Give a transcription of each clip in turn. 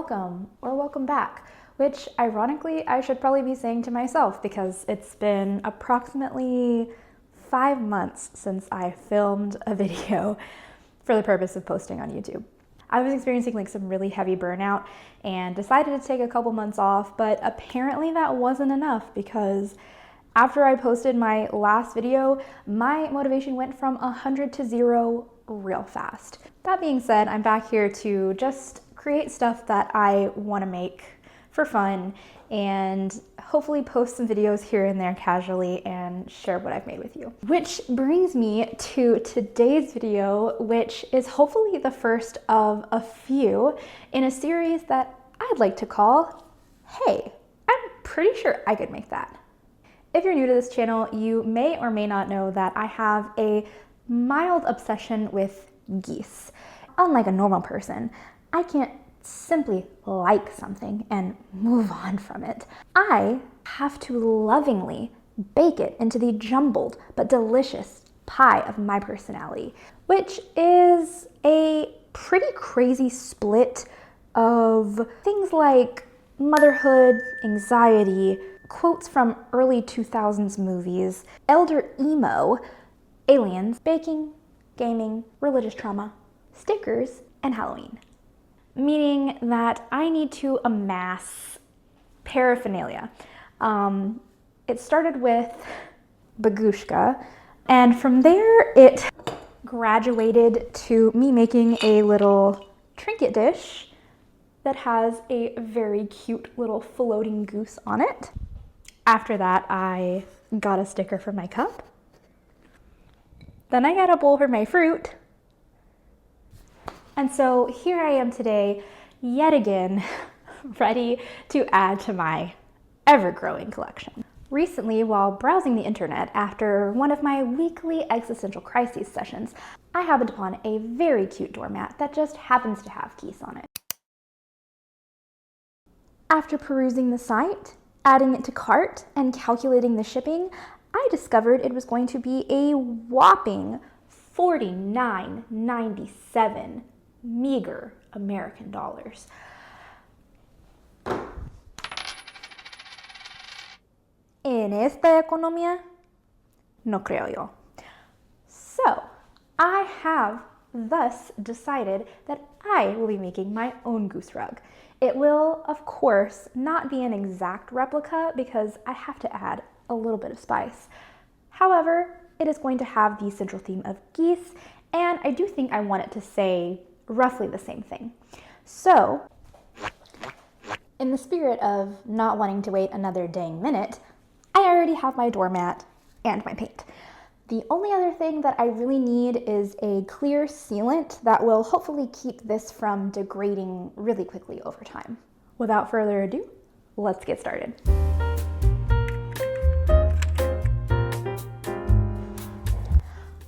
welcome or welcome back, which ironically I should probably be saying to myself because it's been approximately 5 months since I filmed a video for the purpose of posting on YouTube. I was experiencing like some really heavy burnout and decided to take a couple months off, but apparently that wasn't enough because after I posted my last video, my motivation went from 100 to 0 real fast. That being said, I'm back here to just create stuff that I want to make for fun and hopefully post some videos here and there casually and share what I've made with you. Which brings me to today's video, which is hopefully the first of a few in a series that I'd like to call, Hey, I'm pretty sure I could make that. If you're new to this channel, you may or may not know that I have a mild obsession with geese. Unlike a normal person, I can't simply like something and move on from it. I have to lovingly bake it into the jumbled but delicious pie of my personality, which is a pretty crazy split of things like motherhood, anxiety, quotes from early 2000s movies, elder emo, aliens, baking, gaming, religious trauma, stickers, and Halloween. Meaning that I need to amass paraphernalia. It started with bagushka, and from there it graduated to me making a little trinket dish that has a very cute little floating goose on it. After that, I got a sticker for my cup. Then I got a bowl for my fruit. And so here I am today, yet again, ready to add to my ever-growing collection. Recently, while browsing the internet after one of my weekly existential crises sessions, I happened upon a very cute doormat that just happens to have geese on it. After perusing the site, adding it to cart, and calculating the shipping, I discovered it was going to be a whopping $49.97 meager American dollars. En esta economía, no creo yo. So, I have thus decided that I will be making my own goose rug. It will, of course, not be an exact replica because I have to add a little bit of spice. However, it is going to have the central theme of geese, and I do think I want it to say roughly the same thing. So, in the spirit of not wanting to wait another dang minute, I already have my doormat and my paint. The only other thing that I really need is a clear sealant that will hopefully keep this from degrading really quickly over time. Without further ado, let's get started.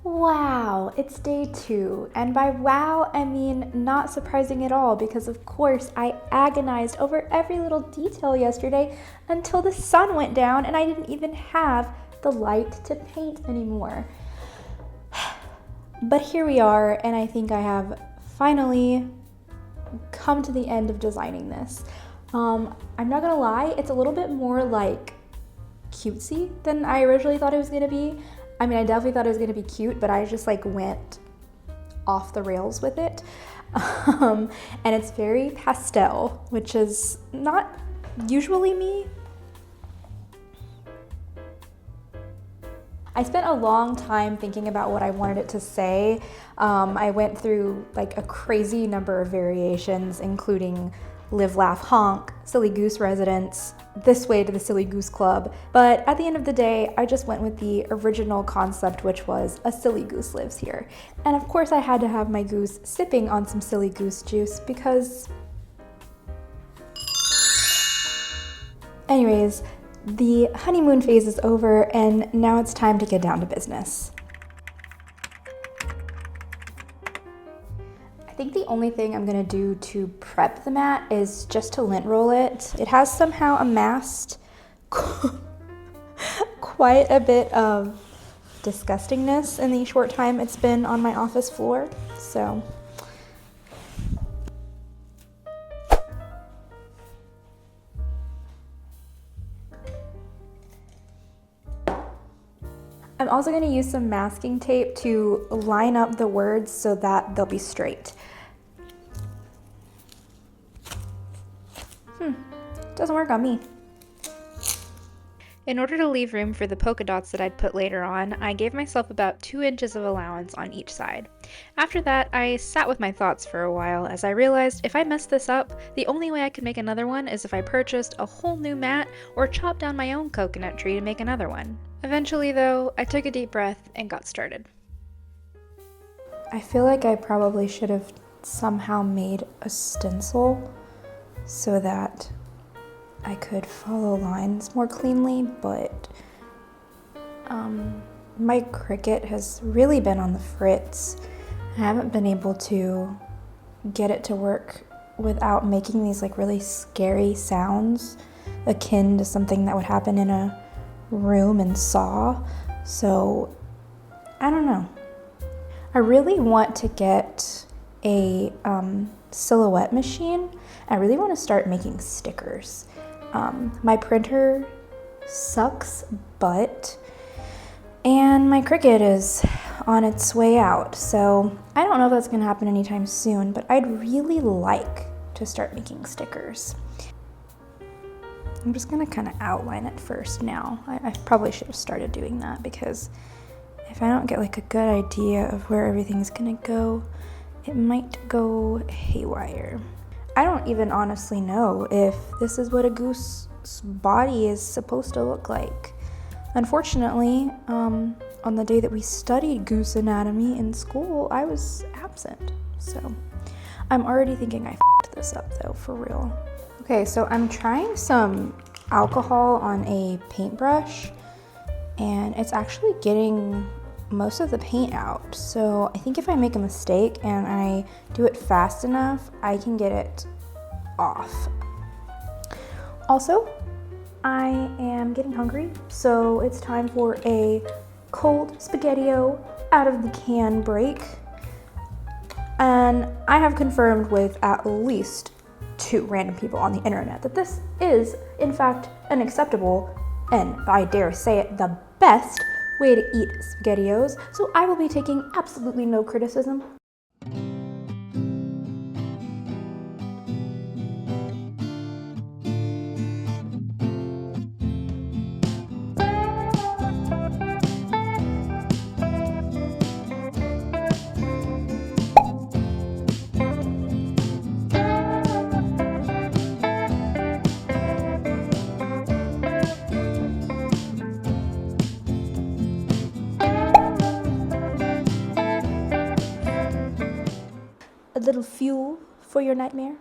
Wow, it's day 2, and by wow, I mean not surprising at all because of course I agonized over every little detail yesterday until the sun went down and I didn't even have the light to paint anymore. But here we are, and I think I have finally come to the end of designing this. I'm not gonna lie, it's a little bit more like cutesy than I originally thought it was gonna be. I mean, I definitely thought it was gonna be cute, but I just like went off the rails with it. And it's very pastel, which is not usually me. I spent a long time thinking about what I wanted it to say. I went through like a crazy number of variations, including live, laugh, honk, silly goose residence, this way to the silly goose club. But at the end of the day, I just went with the original concept, which was a silly goose lives here. And of course I had to have my goose sipping on some silly goose juice because... Anyways, the honeymoon phase is over and now it's time to get down to business. I think the only thing I'm gonna do to prep the mat is just to lint roll it. It has somehow amassed quite a bit of disgustingness in the short time it's been on my office floor, so also going to use some masking tape to line up the words so that they'll be straight. Doesn't work on me. In order to leave room for the polka dots that I'd put later on, I gave myself about 2 inches of allowance on each side. After that, I sat with my thoughts for a while as I realized if I messed this up, the only way I could make another one is if I purchased a whole new mat or chopped down my own coconut tree to make another one. Eventually though, I took a deep breath and got started. I feel like I probably should have somehow made a stencil so that I could follow lines more cleanly, but my Cricut has really been on the fritz. I haven't been able to get it to work without making these like really scary sounds akin to something that would happen in a room in Saw. So I don't know. I really want to get a silhouette machine. I really want to start making stickers. My printer sucks butt, and my Cricut is on its way out, so I don't know if that's going to happen anytime soon, but I'd really like to start making stickers. I'm just going to kind of outline it first now. I probably should have started doing that, because if I don't get like a good idea of where everything's going to go, it might go haywire. I don't even honestly know if this is what a goose's body is supposed to look like. Unfortunately, on the day that we studied goose anatomy in school, I was absent. So I'm already thinking I f***ed this up though, for real. Okay, so I'm trying some alcohol on a paintbrush, and it's actually getting most of the paint out. So I think if I make a mistake and I do it fast enough, I can get it off. Also, I am getting hungry, so it's time for a cold spaghetti-o out of the can break. And I have confirmed with at least 2 random people on the internet that this is, in fact, an acceptable, and I dare say it, the best way to eat SpaghettiOs, so I will be taking absolutely no criticism. A little fuel for your nightmare.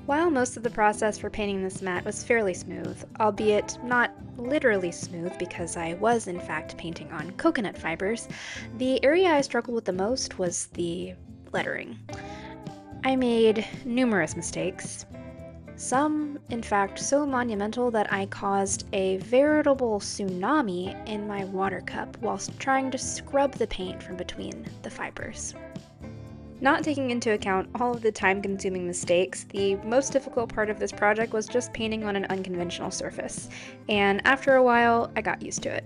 While most of the process for painting this mat was fairly smooth, albeit not literally smooth because I was in fact painting on coconut fibers, the area I struggled with the most was the lettering. I made numerous mistakes, some in fact so monumental that I caused a veritable tsunami in my water cup whilst trying to scrub the paint from between the fibers. Not taking into account all of the time-consuming mistakes, the most difficult part of this project was just painting on an unconventional surface, and after a while, I got used to it.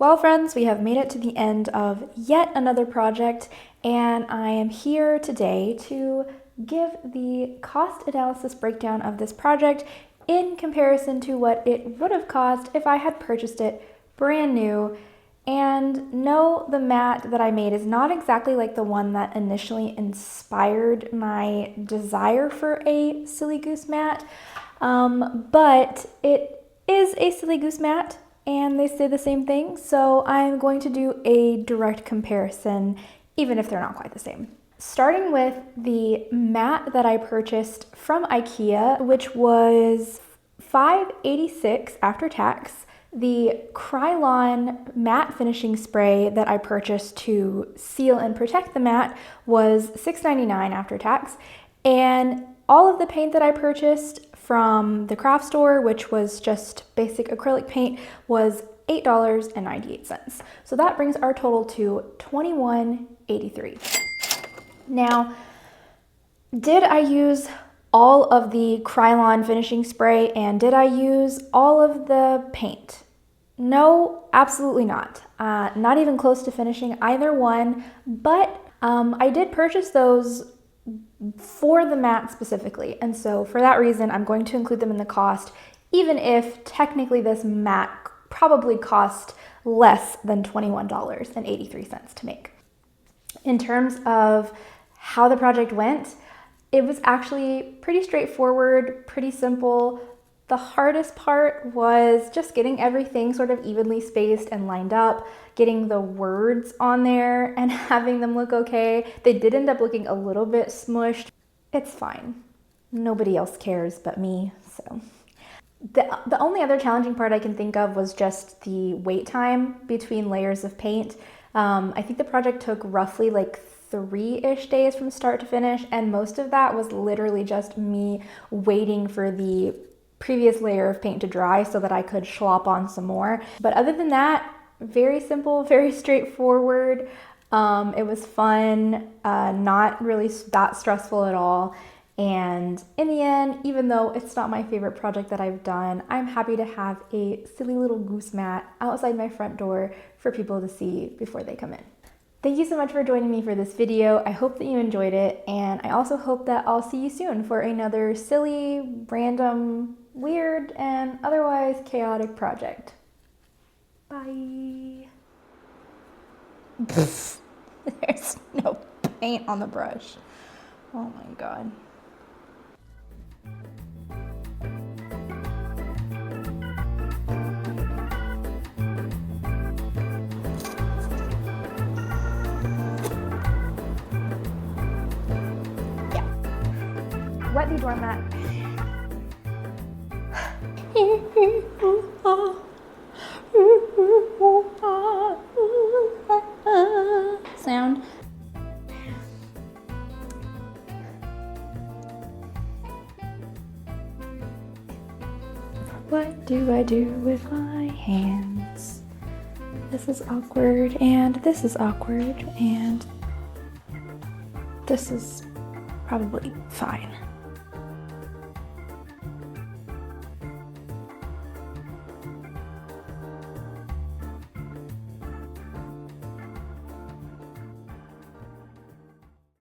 Well, friends, we have made it to the end of yet another project, and I am here today to give the cost analysis breakdown of this project in comparison to what it would have cost if I had purchased it brand new. And no, the mat that I made is not exactly like the one that initially inspired my desire for a Silly Goose mat, but it is a Silly Goose mat, and they say the same thing, so I'm going to do a direct comparison, even if they're not quite the same. Starting with the mat that I purchased from IKEA, which was $5.86 after tax. The Krylon matte finishing spray that I purchased to seal and protect the mat was $6.99 after tax. And all of the paint that I purchased from the craft store, which was just basic acrylic paint, was $8.98. So that brings our total to $21.83. Now, did I use all of the Krylon finishing spray and did I use all of the paint? No, absolutely not. Not even close to finishing either one, but I did purchase those for the mat specifically, and so for that reason I'm going to include them in the cost, even if technically this mat probably cost less than $21.83 to make. In terms of how the project went, it was actually pretty straightforward, pretty simple. The hardest part was just getting everything sort of evenly spaced and lined up, getting the words on there and having them look okay. They did end up looking a little bit smushed. It's fine. Nobody else cares but me, so. The only other challenging part I can think of was just the wait time between layers of paint. I think the project took roughly like 3-ish days from start to finish, and most of that was literally just me waiting for the previous layer of paint to dry so that I could slop on some more. But other than that, very simple, very straightforward. It was fun, not really that stressful at all. And in the end, even though it's not my favorite project that I've done, I'm happy to have a silly little goose mat outside my front door for people to see before they come in. Thank you so much for joining me for this video. I hope that you enjoyed it, and I also hope that I'll see you soon for another silly, random, weird, and otherwise chaotic project. Bye. There's no paint on the brush. Oh my god. Wet the doormat. Sound. What do I do with my hands? This is awkward, and this is awkward, and this is probably fine.